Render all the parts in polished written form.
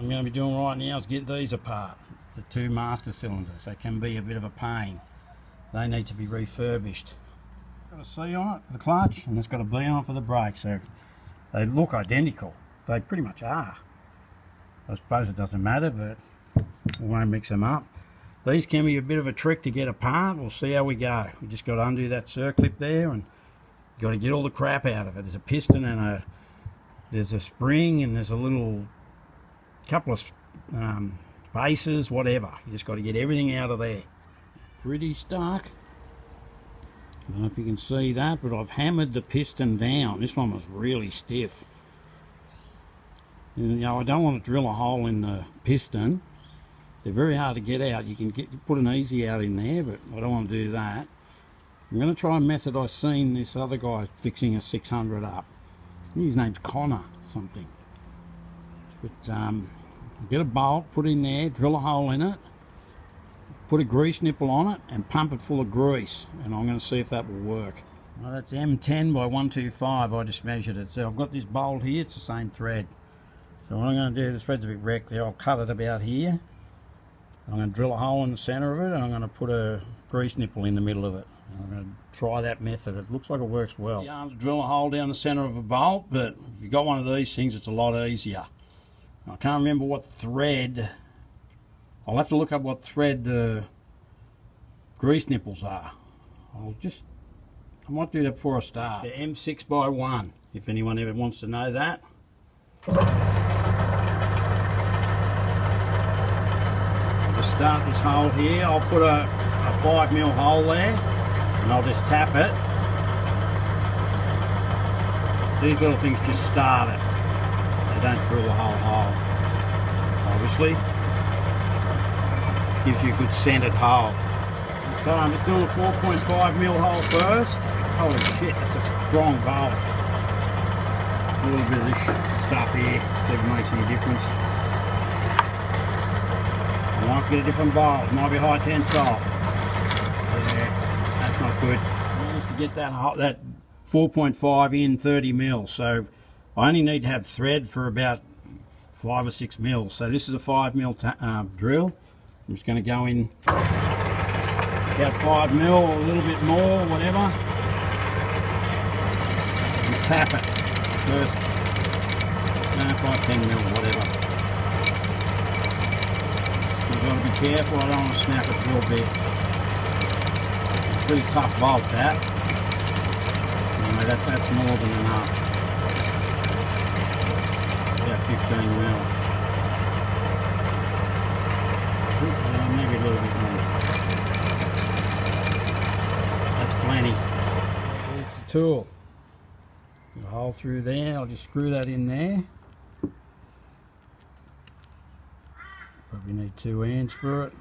I'm going to be doing right now is get these apart. The two master cylinders. They can be a bit of a pain. They need to be refurbished. Got a C on it for the clutch, and it's got a B on it for the brake, so they look identical. They pretty much are. I suppose it doesn't matter, but we won't mix them up. These can be a bit of a trick to get apart. We'll see how we go. We just got to undo that circlip there, and you've got to get all the crap out of it. There's a piston and there's a spring, and there's a little couple of spaces, whatever. You just got to get everything out of there. Pretty stuck. I don't know if you can see that, but I've hammered the piston down. This one was really stiff. You know, I don't want to drill a hole in the piston. They're very hard to get out. You can put an easy out in there, but I don't want to do that. I'm going to try a method I've seen this other guy fixing a 600 up. His name's Connor something. But get a bolt, put it in there, drill a hole in it, put a grease nipple on it, and pump it full of grease. And I'm going to see if that will work. Well, that's M10 by 125. I just measured it. So I've got this bolt here. It's the same thread. So what I'm going to do, the thread's a bit wrecked there. I'll cut it about here. I'm going to drill a hole in the centre of it, and I'm going to put a grease nipple in the middle of it. I'm going to try that method. It looks like it works well. You have to drill a hole down the centre of a bolt, but if you've got one of these things, it's a lot easier. I can't remember what thread. I'll have to look up what thread the grease nipples are. I might do that before I start. The M6 by 1, if anyone ever wants to know that. I'll just start this hole here. I'll put a 5mm hole there, and I'll just tap it. These little things just start it. They don't drill the whole hole. Obviously, gives you a good centered hole. So I'm just doing a 4.5mm hole first. Holy shit, that's a strong bolt. A little bit of this stuff here, see if it makes any difference. I might get a different bolt. It might be high tensile. Yeah, that's not good. I managed to get that 4.5 in 30mm, so I only need to have thread for about 5 or 6 mils. So this is a 5mm drill. I'm just going to go in about 5mm or a little bit more, whatever, and tap it first. No, 5-10mm, whatever. You've got to be careful. I don't want to snap it real big. It's a pretty tough bolt, that. Anyway, that's more than enough. About 15mm. Maybe a little bit more. That's plenty. There's the tool. Got a hole through there. I'll just screw that in there. Probably need 2 hands for it.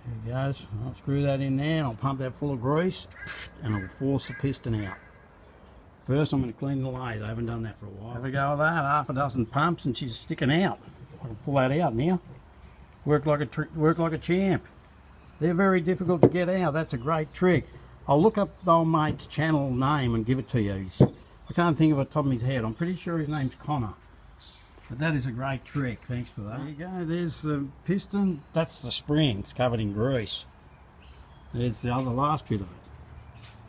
There it goes. I'll screw that in there, and I'll pump that full of grease, and I'll force the piston out. First I'm going to clean the lathe. I haven't done that for a while. Have a go with that. Half a dozen pumps and she's sticking out. I can pull that out now. Work like a champ. They're very difficult to get out. That's a great trick. I'll look up the old mate's channel name and give it to you. I can't think of it top of his head. I'm pretty sure his name's Connor. But that is a great trick. Thanks for that. There you go. There's the piston. That's the spring. It's covered in grease. There's the last bit of it.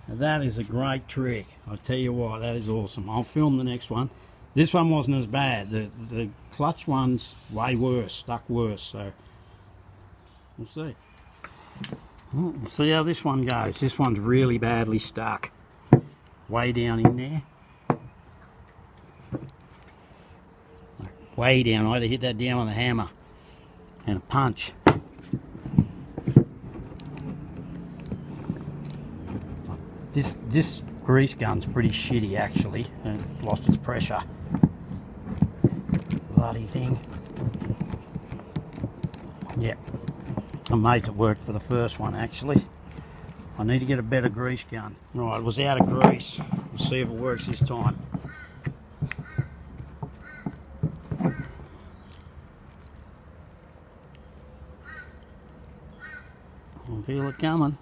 Now that is a great trick. I'll tell you what, that is awesome. I'll film the next one. This one wasn't as bad. The clutch one's way worse, stuck worse, so we'll see. We'll see how this one goes. This one's really badly stuck. Way down in there. Way down. I had to hit that down with a hammer and a punch. This grease gun's pretty shitty actually. It lost its pressure. Bloody thing. Yeah. I made it work for the first one actually. I need to get a better grease gun. Right, it was out of grease. We'll see if it works this time. I feel it coming.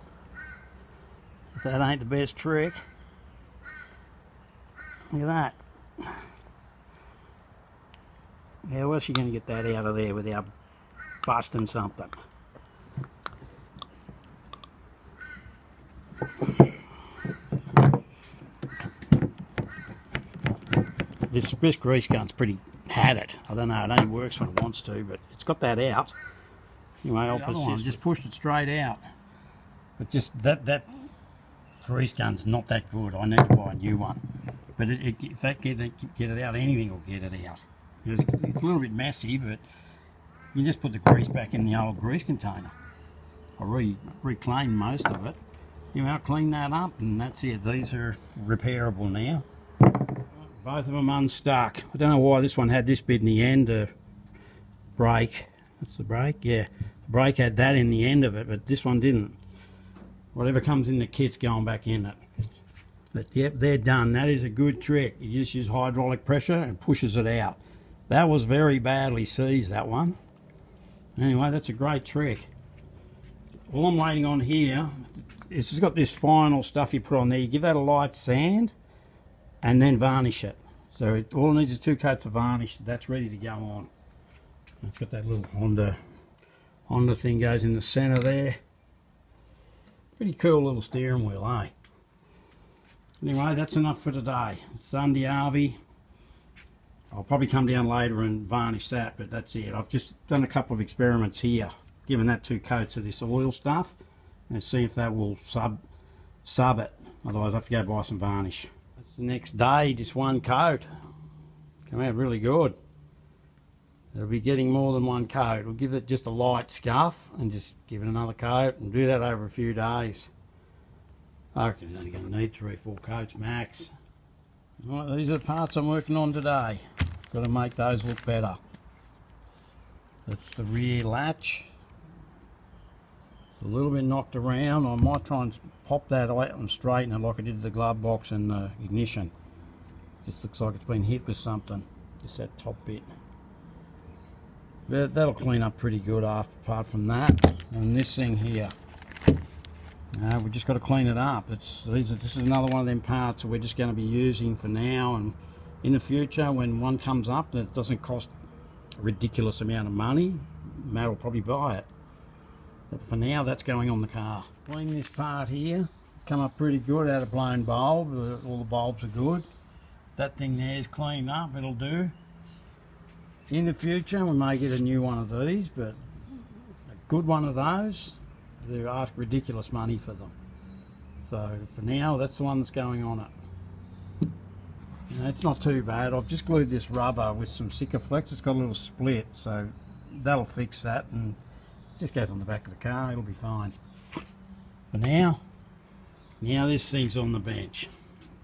If that ain't the best trick. Look at that. How else are you going to get that out of there without busting something? This grease gun's pretty had it. I don't know, it only works when it wants to, but it's got that out. Anyway, I'll persist. Just pushed it straight out. But just that grease gun's not that good. I need to buy a new one. But if that get it out, anything will get it out. It's a little bit messy, but you just put the grease back in the old grease container. I reclaimed most of it. Anyway, I'll clean that up, and that's it. These are repairable now. Both of them unstuck. I don't know why this one had this bit in the end, brake. That's the brake? Yeah. The brake had that in the end of it, but this one didn't. Whatever comes in the kit's going back in it. But yep, they're done. That is a good trick. You just use hydraulic pressure and pushes it out. That was very badly seized, that one. Anyway, that's a great trick. All I'm waiting on here, it's got this final stuff you put on there. You give that a light sand and then varnish it. So all it needs is 2 coats of varnish. That's ready to go on. It's got that little Honda thing goes in the centre there. Pretty cool little steering wheel, eh? Anyway, that's enough for today. Sunday Harvey. I'll probably come down later and varnish that, but that's it. I've just done a couple of experiments here, given that 2 coats of this oil stuff, and see if that will sub it. Otherwise I have to go buy some varnish. That's the next day, just 1 coat. Come out really good. It'll be getting more than 1 coat. We'll give it just a light scuff and just give it another coat and do that over a few days. I reckon you're only going to need 3 or 4 coats max. Right, these are the parts I'm working on today. Got to make those look better. That's the rear latch. It's a little bit knocked around. I might try and pop that out and straighten it like I did the glove box and the ignition. Just looks like it's been hit with something. Just that top bit. But that'll clean up pretty good apart from that. And this thing here. We just got to clean it up. This is another one of them parts that we're just going to be using for now, and in the future when one comes up that doesn't cost a ridiculous amount of money, Matt will probably buy it. But for now, that's going on the car. Clean this part here. Come up pretty good out of blown bulb. All the bulbs are good. That thing there is cleaned up. It'll do. In the future, we may get a new one of these, but a good one of those, they ask ridiculous money for them. So for now, that's the one that's going on it. It's not too bad. I've just glued this rubber with some Sikaflex. It's got a little split, so that'll fix that, and it just goes on the back of the car. It'll be fine. For now this thing's on the bench.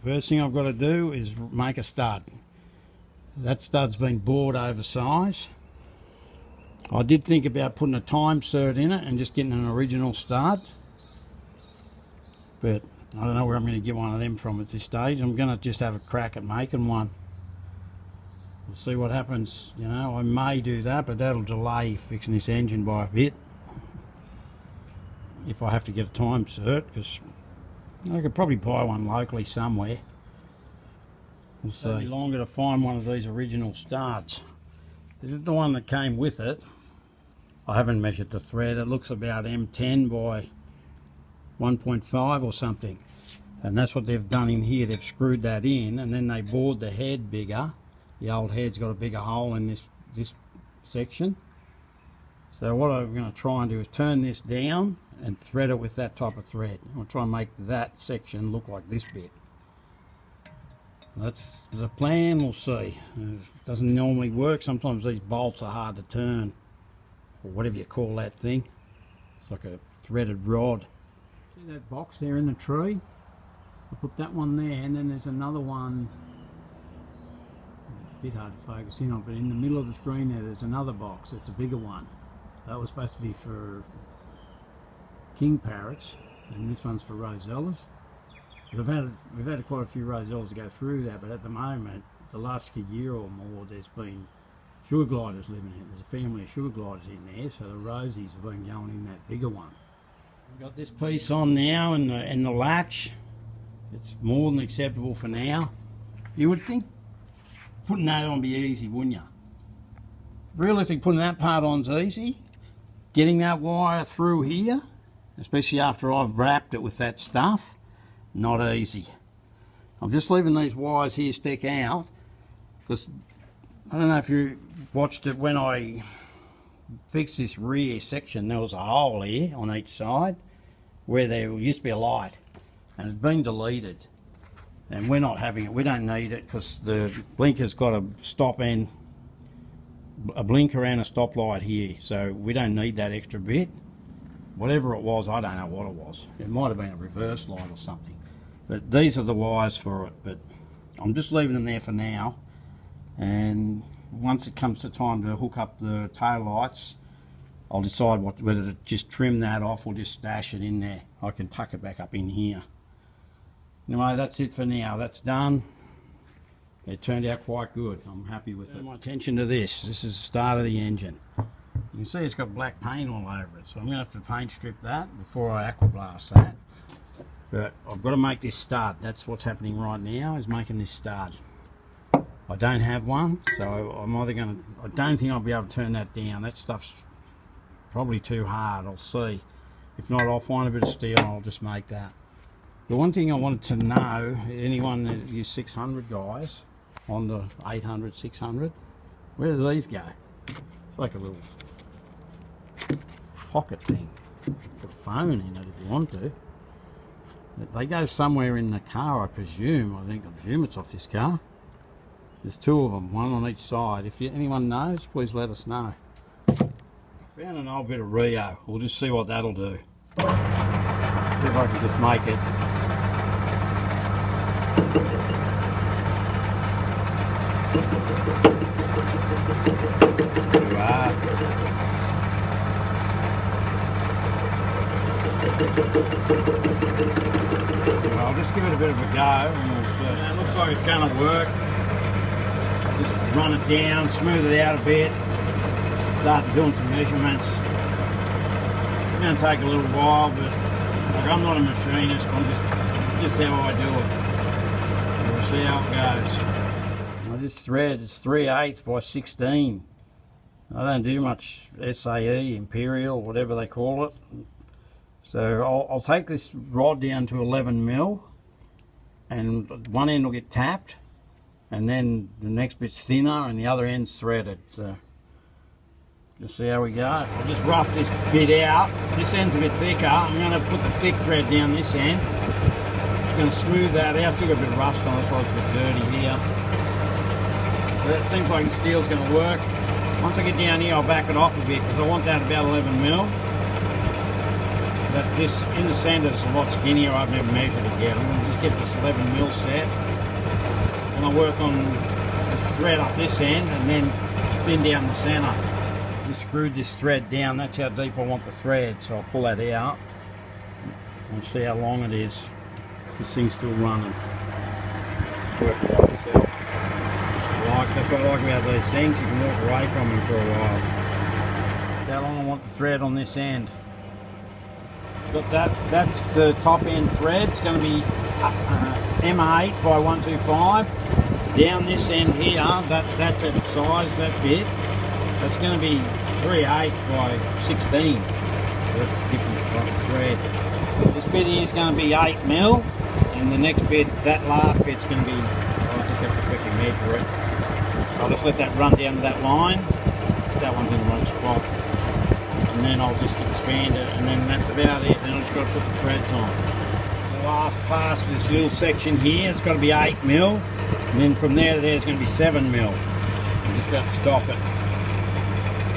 First thing I've got to do is make a stud. That stud's been bored oversize. I did think about putting a time cert in it and just getting an original stud, but I don't know where I'm going to get one of them from at this stage. I'm going to just have a crack at making one. We'll see what happens. You know, I may do that, but that'll delay fixing this engine by a bit if I have to get a time cert, because I could probably buy one locally somewhere. We'll see. It'll be longer to find one of these original studs. This is the one that came with it. I haven't measured the thread. It looks about M10 by 1.5 or something. And that's what they've done in here. They've screwed that in, and then they bored the head bigger. The old head's got a bigger hole in this section. So what I'm going to try and do is turn this down and thread it with that type of thread. I'll try and make that section look like this bit. That's the plan. We'll see. It doesn't normally work. Sometimes these bolts are hard to turn, or whatever you call that thing. It's like a threaded rod. See that box there in the tree? I put that one there, and then there's another one. It's a bit hard to focus in on, but in the middle of the screen there's another box. It's a bigger one. That was supposed to be for king parrots, and this one's for rosellas. We've had quite a few rosellas to go through that, but at the moment, the last year or more, there's been sugar gliders living in it. There's a family of sugar gliders in there, so the rosies have been going in that bigger one. We've got this piece on now, and the latch. It's more than acceptable for now. You would think putting that on would be easy, wouldn't you? realistically, putting that part on's easy. Getting that wire through here, especially after I've wrapped it with that stuff, not easy. I'm just leaving these wires here stick out because I don't know if you watched it when I fixed this rear section. There was a hole here on each side where there used to be a light, and it's been deleted, and we're not having it. We don't need it because the blinker's got a stop and a blinker and a stoplight here, so we don't need that extra bit. Whatever it was, I don't know what it was. It might have been a reverse light or something. But these are the wires for it. But I'm just leaving them there for now. And once it comes to time to hook up the tail lights, I'll decide whether to just trim that off or just stash it in there. I can tuck it back up in here. Anyway, that's it for now. That's done. It turned out quite good. I'm happy with it. My attention to this. This is the start of the engine. You can see it's got black paint all over it, so I'm going to have to paint strip that before I aquablast that. But I've got to make this start. That's what's happening right now, is making this start. I don't have one, so I'm either going to... I don't think I'll be able to turn that down. That stuff's probably too hard. I'll see. If not, I'll find a bit of steel and I'll just make that. The one thing I wanted to know, anyone that use 600 guys, on the 800, 600, where do these go? It's like a little pocket thing. Put a phone in it if you want to. They go somewhere in the car, I presume. I presume it's off this car. There's two of them, one on each side. If anyone knows, please let us know. Found an old bit of Rio. We'll just see what that'll do. See if I can just make it. I'll just give it a bit of a go and we'll see. It looks like it's going to work. Just run it down, smooth it out a bit, start doing some measurements. It's going to take a little while, but like, I'm not a machinist, it's just how I do it. We'll see how it goes. Now this thread is 3/8 by 16. I don't do much SAE, Imperial, whatever they call it. So I'll take this rod down to 11 mil, and one end will get tapped, and then the next bit's thinner and the other end's threaded. So just see how we go. I'll just rough this bit out. This end's a bit thicker. I'm going to put the thick thread down this end. Just going to smooth that out. Still got a bit of rust on it, so it's a bit dirty here. But it seems like the steel's going to work. Once I get down here, I'll back it off a bit because I want that about 11 mil. But this in the centre is a lot skinnier. I've never measured it yet. I'm going to just get this 11 mil set, and I'll work on the thread up this end and then thin down the centre. Just screwed this thread down. That's how deep I want the thread. So I'll pull that out and see how long it is. This thing's still running. Work by itself. That's what I like about these things. You can walk away from them for a while. How long I want the thread on this end. Got that's the top end thread. It's going to be M8 by 125. Down this end here, that's at size, that bit. That's going to be 3/8 by 16. So that's different type of thread. This bit here is going to be 8 mil, and the next bit, that last bit's going to be, I'll just have to quickly measure it. I'll just let that run down to that line. That one's in the wrong spot. And then I'll just expand it, and then that's about it. Then I've just got to put the threads on. The last pass for this little section here, it's got to be 8 mil, and then from there to there it's going to be 7 mil. I'm just about to stop it.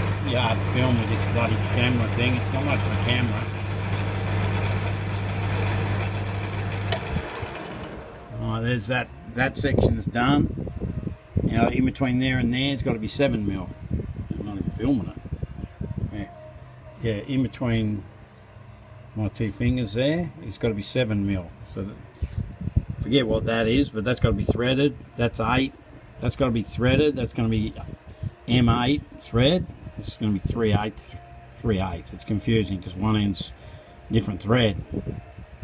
It's pretty hard to film with this bloody camera thing. It's not much for the camera. Alright, there's that section's done. Now in between there and there it's got to be 7 mil. I'm not even filming it. Yeah, in between my two fingers there, it's got to be 7 mil. So forget what that is, but that's got to be threaded. That's 8. That's got to be threaded. That's going to be M8 thread. It's going to be 3/8. It's confusing because one end's different thread.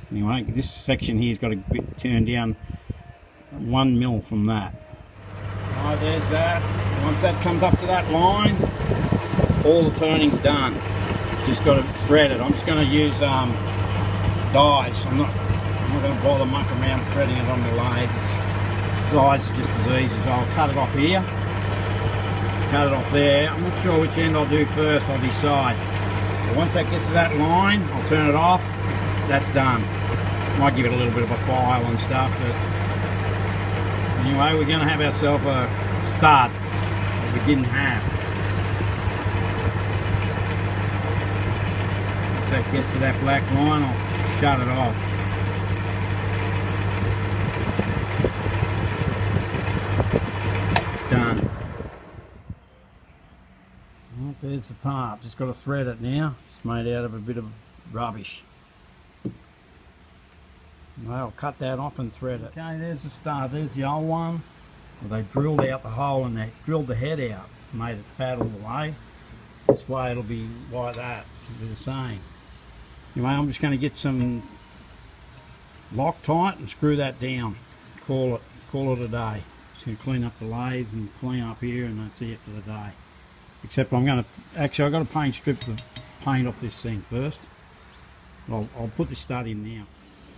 Anyway, this section here's got to be turned down 1 mil from that. Alright, there's that. Once that comes up to that line, all the turning's done. Just got to thread it. I'm just going to use dies. I'm not going to bother mucking around threading it on the lathe. Dies are just as easy. So I'll cut it off here, cut it off there. I'm not sure which end I'll do first. I'll decide. But once that gets to that line, I'll turn it off. That's done. Might give it a little bit of a file and stuff, but anyway, we're going to have ourselves a start that we didn't have. Once that gets to that black line, I'll shut it off. Done. Well, there's the part. Just got to thread it now. It's made out of a bit of rubbish. I'll cut that off and thread it. Okay, there's the start. There's the old one. Well, they drilled out the hole and they drilled the head out, made it fat all the way. This way it'll be like that. It'll be the same. Anyway, I'm just going to get some Loctite and screw that down. Call it a day. Just going to clean up the lathe and clean up here, and that's it for the day. Except I'm going to actually I've got to paint strip the paint off this thing first. I'll put the stud in now.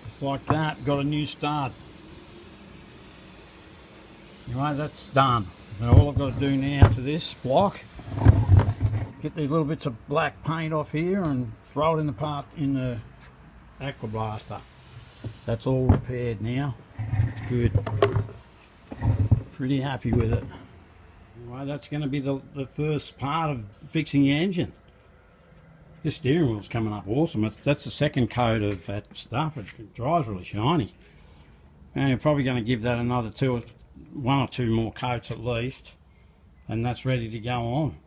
Just like that, got a new stud. Anyway, that's done. Now all I've got to do now to this block, get these little bits of black paint off here and throw it in the aqua blaster. That's all repaired now. It's good. Pretty happy with it. Anyway, that's going to be the first part of fixing the engine. This steering wheel's coming up awesome. That's the second coat of that stuff. It dries really shiny. And you're probably going to give that another one or two more coats at least, and that's ready to go on.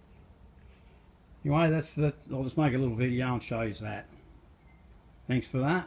Anyway, that's I'll just make a little video and show you that. Thanks for that.